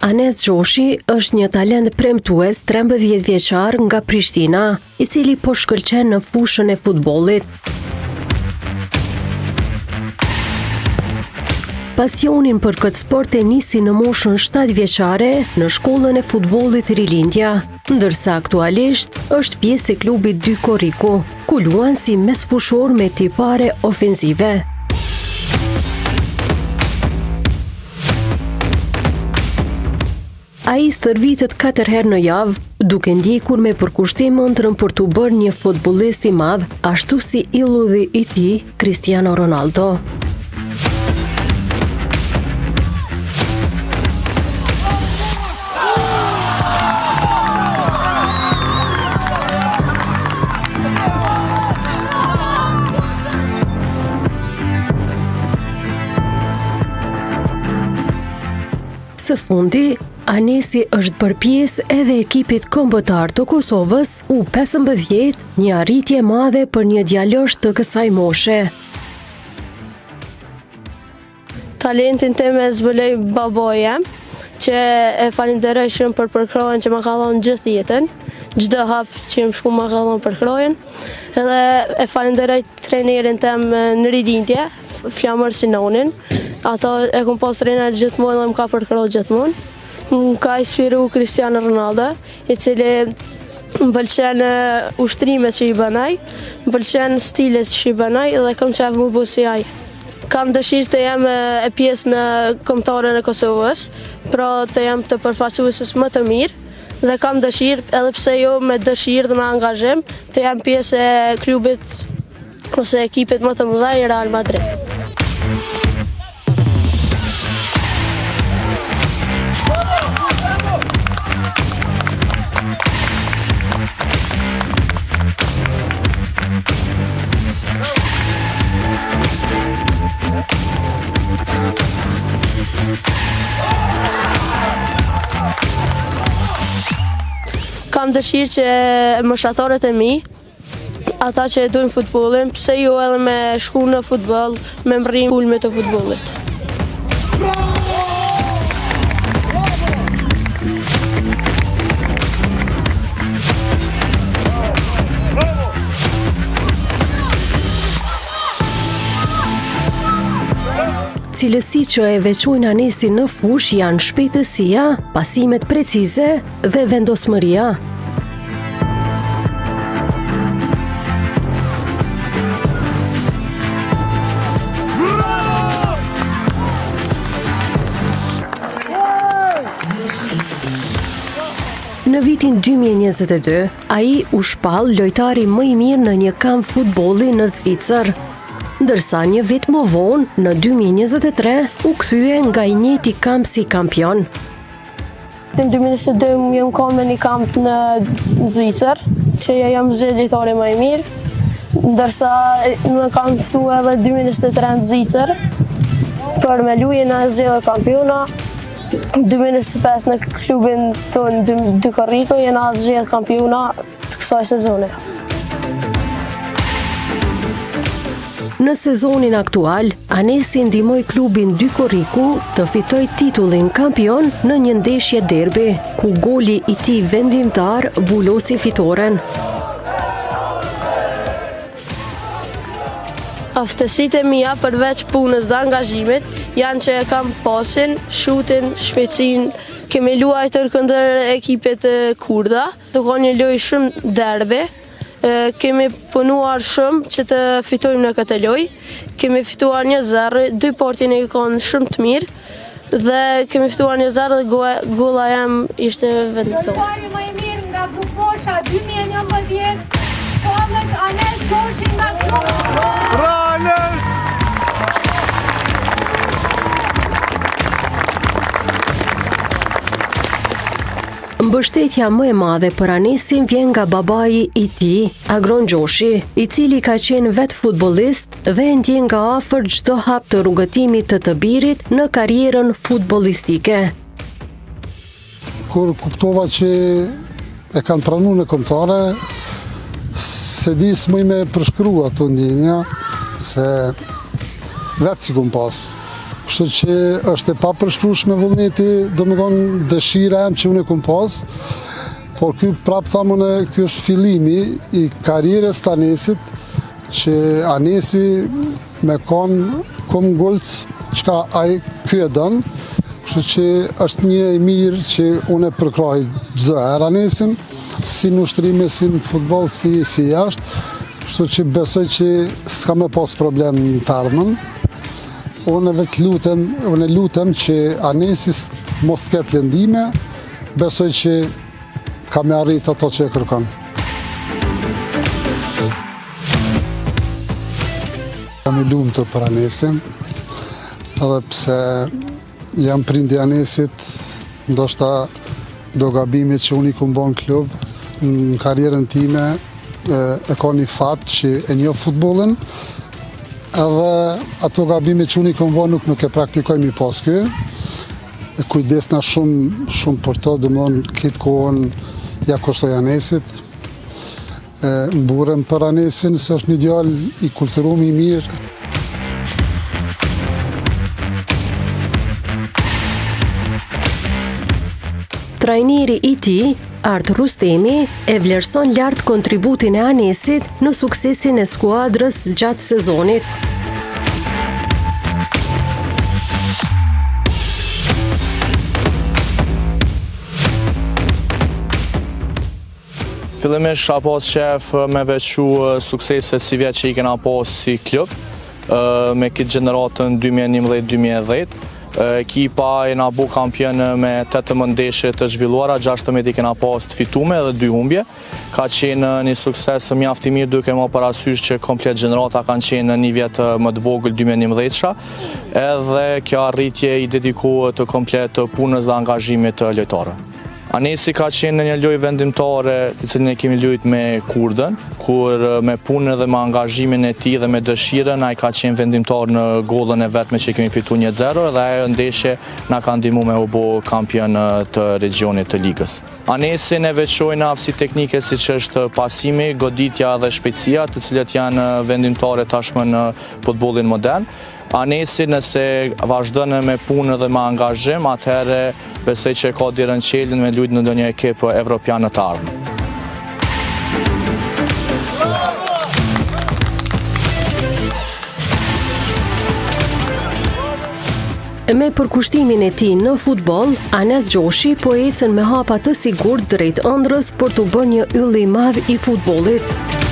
Anes Gjoshi është një talent premtues 13 vjeçar nga Prishtina, i cili po shkëlqen në fushën e futbollit. Pasionin për këtë sport e nisi në moshën 7 vjeçare në shkollën e futbollit Rilindja, ndërsa aktualisht është pjesë e klubit Dy Korriku, ku luan si mesfushor me tipare ofensive. Ai stërvitet 4 herë në javë, duke ndjekur me përkushtim ëndrrën për të bërë një futbollist i madh, ashtu si idhulli i tij, Cristiano Ronaldo. Së fundi, Anesi është bërë pjesë edhe ekipit kombëtar të Kosovës U15, një arritje madhe për një djalosh të kësaj moshe. Talentin tim e zbuloi babaja, që e falenderoj shumë për përkrojen që më ka dhënë gjithë jetën, çdo hap që më shku më ka dhënë përkrojen, edhe e falenderoj trenerin tim në Rilindje, Flamur Sinonin. Ata e kom pas trener gjithmonë dhe më ka përkrohet gjithmonë. Më ka inspiru Cristiano Ronaldo, i cili më pëlqen ushtrimet që i bënaj, më pëlqen stilet që i bënaj dhe kam qef mu bu si aj. Kam dëshirë të jem e pjesë në kombëtarën e Kosovës, pra të jem të përfaqësuesës më të mirë dhe kam dëshirë, edhe pse jo me dëshirë dhe me angazhim, të jem pjesë e klubit ose ekipit më të mëdhej Real Madrid. Kam dëshirë që moshatarët e mi, ata që e dojnë futbollin, pse jo edhe me shku në futboll, me mrrim kulmet të futbollit. Cilësi që e veçojnë Anesin në fush janë shpejtësia, pasimet precize dhe vendosmëria. Në vitin 2022, ai u shpall lojtari më i mirë në një kamp futbolli në Zvicër, ndërsa një vit më vonë, në 2023, u kthye nga i njëjti kamp si kampion. Në 2022 jam kanë me një kamp në Zvicër, që jam zgjedhur lojtari më i mirë, ndërsa më kanë ftuar edhe 2023 në Zvicër, për me luje në zgjedhur kampiona. 2025 në klubin tonë Dy Korriku jena zgjedhur kampiona të kësaj sezone. Në sezonin aktual, Anesi ndihmoi klubin Dy Korriku të fitojë titullin kampion në një ndeshje derbi, ku goli i tij vendimtar vulosi fitoren. Aftësitë e mia përveç punës dhe angazhimit janë që e kam pasin, shutin, shpejtësinë. Kemi luajtur kundër ekipet kurda, të ka një lojë shumë derbi. Kemi punuar shumë që të fitojmë në këtë lojë. Kemi fituar 1-0, dy partin e kanë shumë të mirë dhe kemi fituar 1-0 dhe golla jam ishte vendimtar. Lojtari më i mirë nga Grupposha 2011, shpallet Anes Gjoshi nga klubi. Mbështetja më e madhe për Anesin vjen nga babai i tij, Agron Gjoshi, i cili ka qenë vetë futbollist dhe ndjen nga afër çdo hap të rrugëtimit të birit në karrierën futbollistike. Kur kuptova që e kanë pranuar në kombëtare, se di s'muj me përshkru ato ndjenja, se vetë si kum pas. Kështu që është e pa përshkrueshme vullneti, domethënë dëshira që unë e kum pas, por ky prap thamune, ky është fillimi i karrierës të Anesit, që Anesi me konë kom gulc çka ai ky e don. Kështu që është një e mirë që unë e përkraj çdo herë Anesin, si në ushtrime, si në futboll, si jashtë. Kështu që besoj që s'ka me pas problem të ardhmen. Unë lutem që Anesi mos të ketë lëndime, besoj që ka me arrit ato që e kërkon. Jam i lumtur për Anesin, edhe pse jam prindi Anesit, ndoshta do gabimit që unë i kum bon klub në karrierën time, e ka një fat që e njoh futbollin, edhe ato gabime që unë i kum bon nuk e praktikoj mi pas ky. Kujdesna shumë për to, domthon këtë kohën ja kushtoj Anesit. Mburem për Anesin, se është një djalë i kulturuar i mirë. Trajneri i tij, Art Rustemi, e vlerëson lart kontributin e Anesit në suksesin e skuadrës gjatë sezonit. Fillimisht ka pas shef me veçu sukseset si vjetë që i kena pas si klub, me këtë gjeneratën 2011-2010. Ekipa e na bu kampion me 18 ndeshje të zhvilluara, 16 i kena pas të fitume dhe 2 humbje. Ka qenë një sukses mjaft i mirë, duke më parasysh që komplet gjenerata kanë qenë një vjet më të vogël 2011-sha, edhe kjo arritje i dedikohet të komplet punës dhe angazhimit të lojtarëve. Anesi ka qenë në një lojë vendimtare të cilën e kemi luajtur me Kurdën, kur me punën dhe me angazhimin e tij dhe me dëshirën ai ka qenë vendimtar në gollën e vetme që kemi fituar 1-0 dhe ajo ndeshje na ka ndihmuar me u bë kampion të regionit të ligës. Anesin e veçojnë aftësi teknike siç është pasimi, goditja dhe shpejtësia, të cilat janë vendimtare tashmë në futbollin modern. Anesi nëse vazhdon me punë dhe me angazhim, atëherë besoj që ka dirën qelin me luajtur në ndonjë ekip evropian të ardhmen. Me përkushtimin e tij në futboll, Anes Gjoshi po ecën me hapa të sigurt drejt ëndrrës për të bërë një yll i madh i futbollit.